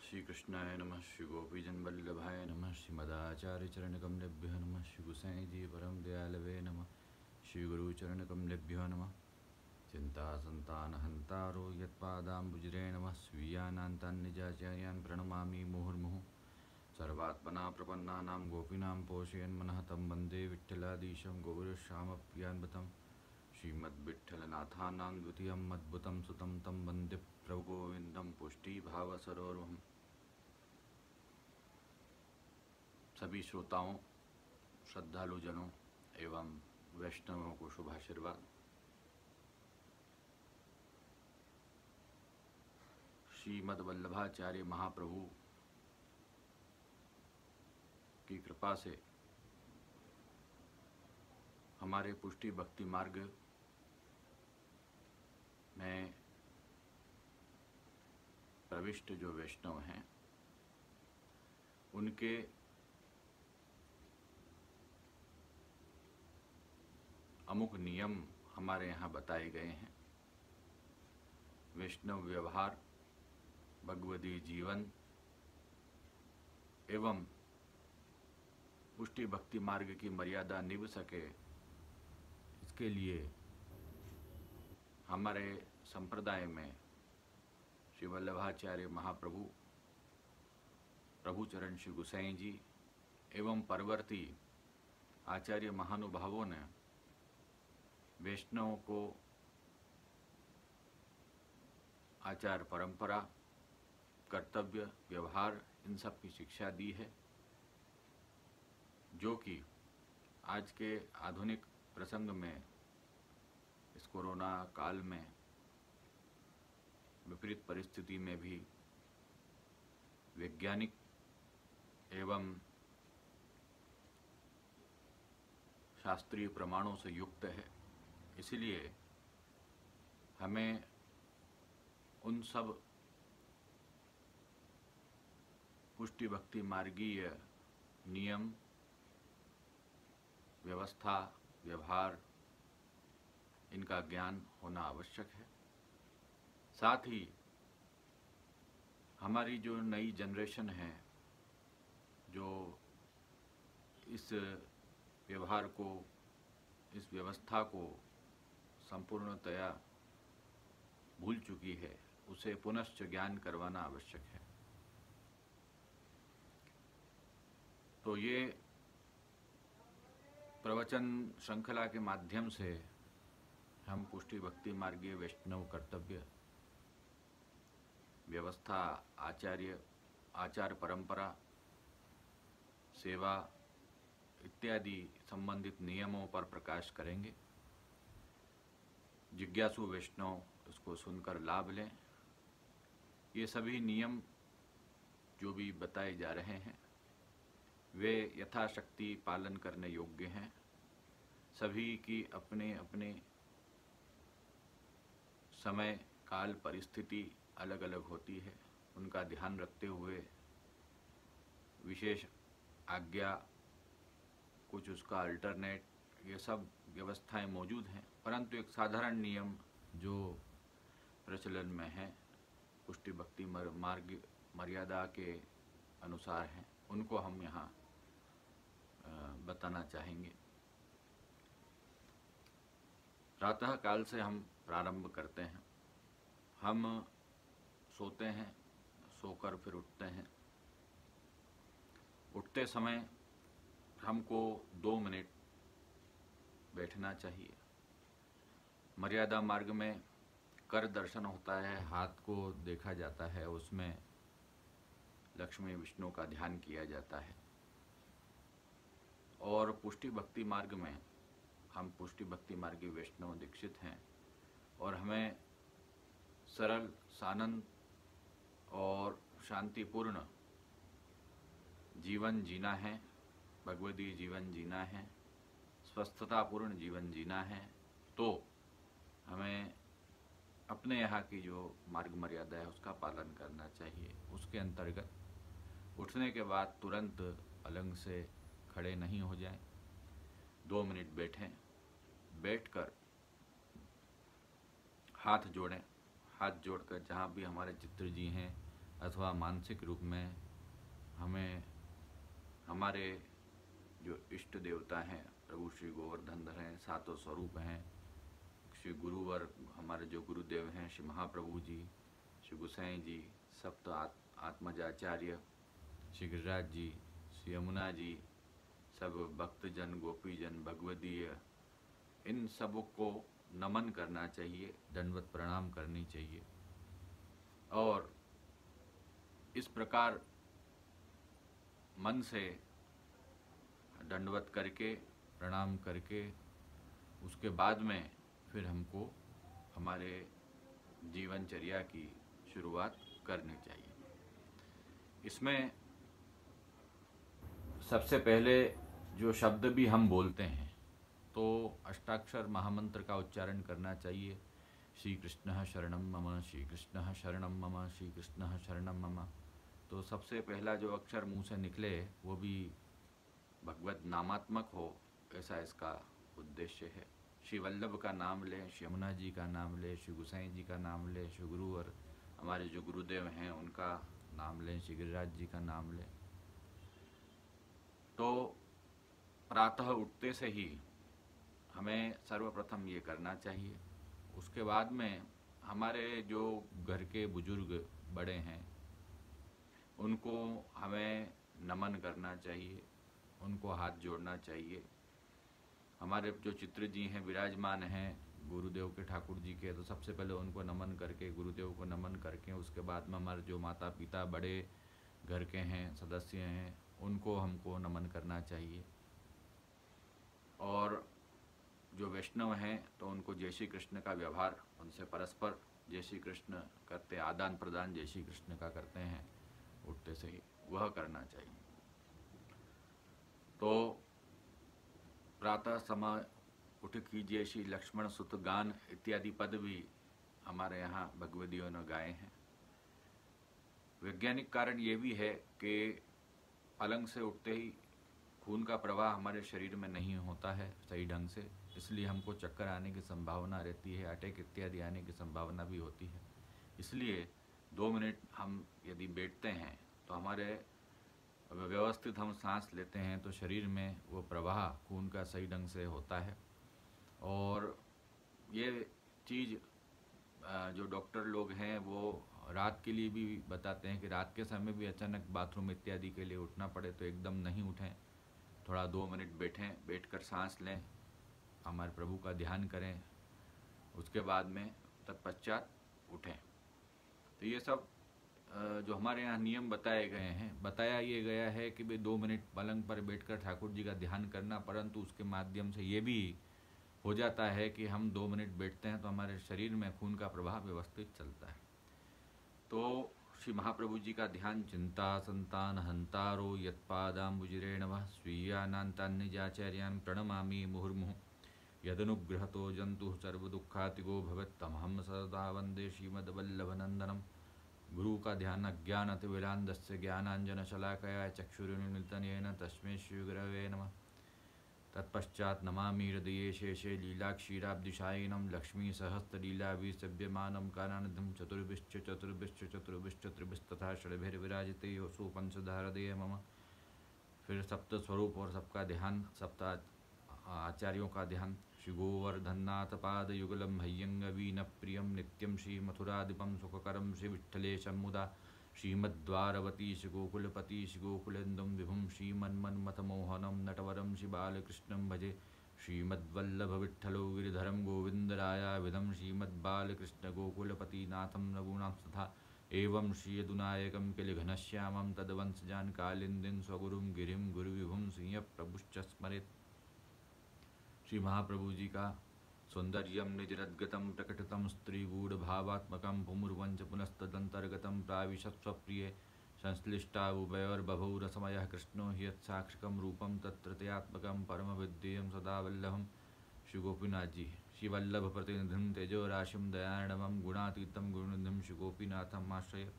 श्री कृष्णाय नमः। श्री गोपीजन वल्लभाय नमः। श्रीमदाचार्य चरण कमलेभ्यो नमः। श्री गुसाई जी परम दयालवे नमः। श्री गुरु चरण कमलेभ्यो नमः। चिंता संतान हंतारो यत्पादाम्बुजरे नमः। स्वीयानान्तान् निजाचार्यान् प्रणमामि मुहुर्मुहुः। सर्वात्मना प्रपन्नानां गोपीनां पोषयन् मनः तं वन्दे विठ्ठलाधीशं गौरश्यामप्रियान्वितं श्रीमद्विठ्ठलनाथानां द्वितीयम् अद्भुतं सुतं तं वन्दे प्रभुगोविन्दं पुष्टिभावसरोरुहम्। सभी श्रोताओं, श्रद्धालु जनों एवं वैष्णवों को शुभाशीर्वाद। श्रीमद् वल्लभाचार्य महाप्रभु की कृपा से हमारे पुष्टि भक्ति मार्ग में प्रविष्ट जो वैष्णव हैं उनके अमुक नियम हमारे यहाँ बताए गए हैं। वैष्णव व्यवहार, भगवदी जीवन एवं पुष्टि भक्ति मार्ग की मर्यादा निभ सके, इसके लिए हमारे संप्रदाय में श्री वल्लभाचार्य महाप्रभु, प्रभुचरण श्री गुसाई जी एवं परवर्ती आचार्य महानुभावों ने वैष्णवों को आचार परंपरा, कर्तव्य, व्यवहार इन सब की शिक्षा दी है, जो कि आज के आधुनिक प्रसंग में, इस कोरोना काल में, विपरीत परिस्थिति में भी वैज्ञानिक एवं शास्त्रीय प्रमाणों से युक्त है। इसलिए हमें उन सब पुष्टि भक्ति मार्गीय नियम, व्यवस्था, व्यवहार इनका ज्ञान होना आवश्यक है। साथ ही हमारी जो नई जनरेशन है, जो इस व्यवहार को, इस व्यवस्था को संपूर्णतया भूल चुकी है, उसे पुनश्च ज्ञान करवाना आवश्यक है। तो ये प्रवचन श्रृंखला के माध्यम से हम पुष्टि भक्ति मार्गीय वैष्णव कर्तव्य, व्यवस्था, आचार परंपरा, सेवा इत्यादि संबंधित नियमों पर प्रकाश करेंगे। जिज्ञासु वैष्णव इसको सुनकर लाभ लें। ये सभी नियम जो भी बताए जा रहे हैं वे यथाशक्ति पालन करने योग्य हैं। सभी की अपने अपने समय, काल, परिस्थिति अलग अलग होती है। उनका ध्यान रखते हुए विशेष आज्ञा, कुछ उसका अल्टरनेट, ये सब व्यवस्थाएं मौजूद हैं। परंतु एक साधारण नियम जो प्रचलन में है, पुष्टि भक्ति मार्ग मर्यादा के अनुसार हैं, उनको हम यहाँ बताना चाहेंगे। प्रातः काल से हम प्रारंभ करते हैं। हम सोते हैं, सोकर फिर उठते हैं। उठते समय हमको 2 मिनट बैठना चाहिए। मर्यादा मार्ग में कर दर्शन होता है, हाथ को देखा जाता है, उसमें लक्ष्मी विष्णु का ध्यान किया जाता है। और पुष्टि भक्ति मार्ग में हम पुष्टि भक्ति मार्गी वैष्णव दीक्षित हैं और हमें सरल, सानंद और शांतिपूर्ण जीवन जीना है, भगवदी जीवन जीना है, स्वस्थतापूर्ण जीवन जीना है। तो हमें अपने यहाँ की जो मार्ग मर्यादा है उसका पालन करना चाहिए। उसके अंतर्गत उठने के बाद तुरंत पलंग से खड़े नहीं हो जाएं, 2 मिनट बैठें। बैठकर हाथ जोड़ें। हाथ जोड़कर जहाँ भी हमारे चित्र जी हैं अथवा मानसिक रूप में हमें हमारे जो इष्ट देवता हैं प्रभु श्री गोवर्धन धर हैं, सातों स्वरूप हैं, श्री गुरुवर हमारे जो गुरुदेव हैं श्री महाप्रभु जी, श्री गोसाई जी, सप्त आत्मजाचार्य, श्री गिरिराज जी, श्री यमुना जी, सब भक्तजन गोपीजन भगवदीय, इन सबों को नमन करना चाहिए, दंडवत प्रणाम करनी चाहिए। और इस प्रकार मन से दंडवत करके प्रणाम करके उसके बाद में फिर हमको हमारे जीवनचर्या की शुरुआत करनी चाहिए। इसमें सबसे पहले जो शब्द भी हम बोलते हैं तो अष्टाक्षर महामंत्र का उच्चारण करना चाहिए। श्री कृष्ण शरणम मम, श्री कृष्ण शरणम मम, श्री कृष्ण शरणम मम। तो सबसे पहला जो अक्षर मुंह से निकले वो भी भगवत नामात्मक हो, ऐसा इसका उद्देश्य है। श्री वल्लभ का नाम लें, श्री यमुना जी का नाम लें, श्री गोसाई जी का नाम लें, श्री गुरु और हमारे जो गुरुदेव हैं उनका नाम लें, श्री गिरिराज जी का नाम लें। तो प्रातः उठते से ही हमें सर्वप्रथम ये करना चाहिए। उसके बाद में हमारे जो घर के बुजुर्ग बड़े हैं उनको हमें नमन करना चाहिए, उनको हाथ जोड़ना चाहिए। हमारे जो चित्र जी हैं विराजमान हैं गुरुदेव के, ठाकुर जी के, तो सबसे पहले उनको नमन करके, गुरुदेव को नमन करके उसके बाद में हमारे जो माता पिता बड़े घर के हैं सदस्य हैं उनको हमको नमन करना चाहिए। और जो वैष्णव हैं तो उनको जय श्री कृष्ण का व्यवहार उनसे परस्पर जय श्री कृष्ण करते, आदान प्रदान जय श्री कृष्ण का करते हैं उठते से ही, वह करना चाहिए। तो प्रातः समय उठ कीजिए श्री लक्ष्मण सुत गान इत्यादि पद भी हमारे यहाँ भगवदियों ने गाए हैं। वैज्ञानिक कारण ये भी है कि पलंग से उठते ही खून का प्रवाह हमारे शरीर में नहीं होता है सही ढंग से, इसलिए हमको चक्कर आने की संभावना रहती है, अटैक इत्यादि आने की संभावना भी होती है। इसलिए 2 मिनट हम यदि बैठते हैं तो हमारे व्यवस्थित हम सांस लेते हैं तो शरीर में वो प्रवाह खून का सही ढंग से होता है। और ये चीज़ जो डॉक्टर लोग हैं वो रात के लिए भी बताते हैं कि रात के समय भी अचानक बाथरूम इत्यादि के लिए उठना पड़े तो एकदम नहीं उठें, थोड़ा 2 मिनट बैठें, बैठकर सांस लें, हमारे प्रभु का ध्यान करें, उसके बाद में तत्पश्चात उठें। तो ये सब जो हमारे यहाँ नियम बताए गए हैं, बताया ये गया है कि भाई 2 मिनट पलंग पर बैठकर ठाकुर जी का ध्यान करना, परंतु उसके माध्यम से ये भी हो जाता है कि हम 2 मिनट बैठते हैं तो हमारे शरीर में खून का प्रवाह व्यवस्थित चलता है। तो श्री महाप्रभु जी का ध्यान चिंता संतान हंतारो यत्पादाम्बुजिरेणवः स्वीयानान्तान्निजाचार्यान् प्रणमामि मुहुर्मुहुः यदनुग्रहतो जन्तुः सर्वदुःखातिगो भवेत्तमहं सदा वन्दे श्रीमद्वल्लभनन्दनम्। गुरु का ध्यान अज्ञान अतिविलान्दस्य ज्ञानाञ्जनशलाकया चक्षुरुन्मिलितं तस्मै श्रीगुरवे नमः। तत्पश्चात् नमामि हृदये शेषे लीलाक्षीराब्धिशायिनं लक्ष्मीसहस्रलीलाभिसेव्यमानं कारानिधिं चतुर्भिश्च त्रिभिस्तथा षड्भिर्विराजिते सुपंचधारदे मम। फिर सप्त स्वरूप और सबका ध्यान, सप्त आचार्यों का ध्यान। श्री गोवर्धननाथ पाद युगलम हय्यंग वीन प्रियम नित्यम श्री मथुराधिपम सुखकरम श्री विठ्ठलेशं मुदा श्रीमद्वारवती श्री गोकुलपति श्री गोकुलेन्दुं विभुं श्रीमन्मन्मथमोहनं नटवरं श्री बालकृष्णं भजे श्रीमद्वल्लभ विठ्ठलो गिरिधरं गोविन्दरायाविधं श्रीमद्बालकृष्ण गोकुलपतिनाथं रघूणां तथा एवं श्री यदुनायकं किलघनश्यामं तद्वंशजान् कालिन्दीं स्वगुरुं गिरिं गुरुविभुं सिंहप्रभुश्च स्मरेत्। श्री महाप्रभु जी का सौंदर्यं निजरद्गतं प्रकटितं स्त्रीगूढ़भावात्मकं पुमुर्वंच पुनस्तदन्तर्गतं प्राविशत्स्वप्रिये संश्लिष्टावुभयोर्बभौ रसमयः कृष्णो हि यत्साक्षिकं रूपं तत्त्रयात्मकं परमविद्येयं सदा वल्लभं। श्री गोपीनाथ जी श्री वल्लभ प्रतिनिधिं तेजोराशिं दयार्णवं गुणातीतं गुरुनिधिं श्री गोपीनाथम् आश्रय।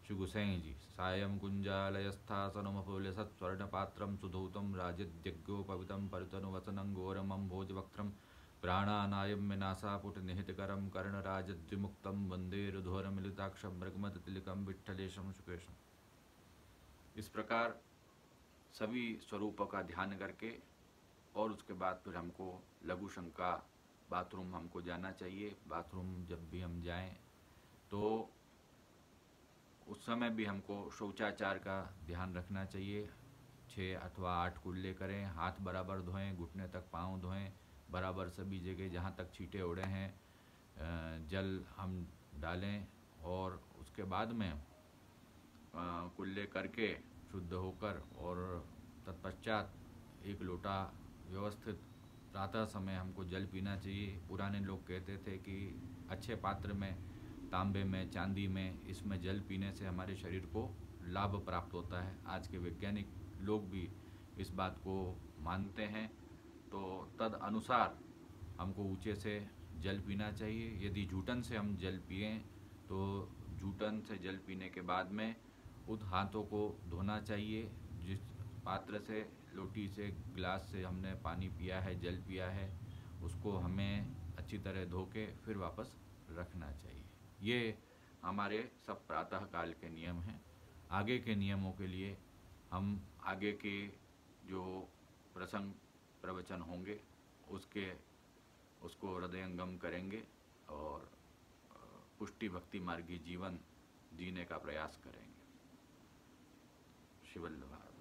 श्री गोसाई जी सायं कुञ्जालयस्थासनमफुल्यसत्स्वर्णपात्रं सुधौतं राजद्यज्ञोपवितं परितनुवसनं घोरमं भोजवक्त्रं प्राणानायम्य नासापुट निहितकरम कर्णराजद्विमुक्तम वंदे रुधोरमिलिताक्षम मृगमदतिलकम विट्ठलेशम सुकेशम। इस प्रकार सभी स्वरूपों का ध्यान करके और उसके बाद फिर हमको लघु शंका बाथरूम हमको जाना चाहिए। बाथरूम जब भी हम जाएं तो उस समय भी हमको शौचाचार का ध्यान रखना चाहिए। 6 अथवा 8 कुल्ले करें, हाथ बराबर धोएं, घुटने तक पाँव धोएं, बराबर सभी जगह जहाँ तक छींटे उड़े हैं जल हम डालें और उसके बाद में कुल्ले करके शुद्ध होकर और तत्पश्चात 1 लोटा व्यवस्थित प्रातः समय हमको जल पीना चाहिए। पुराने लोग कहते थे कि अच्छे पात्र में, तांबे में, चांदी में, इसमें जल पीने से हमारे शरीर को लाभ प्राप्त होता है। आज के वैज्ञानिक लोग भी इस बात को मानते हैं, तो तद अनुसार हमको ऊंचे से जल पीना चाहिए। यदि जूठन से हम जल पिएं तो जूठन से जल पीने के बाद में उन हाथों को धोना चाहिए। जिस पात्र से, लोटी से, गिलास से हमने पानी पिया है, जल पिया है, उसको हमें अच्छी तरह धो के फिर वापस रखना चाहिए। ये हमारे सब प्रातः काल के नियम हैं। आगे के नियमों के लिए हम आगे के जो प्रसंग प्रवचन होंगे उसको हृदयंगम करेंगे और पुष्टि भक्ति मार्गी जीवन जीने का प्रयास करेंगे। शिवल्लभ।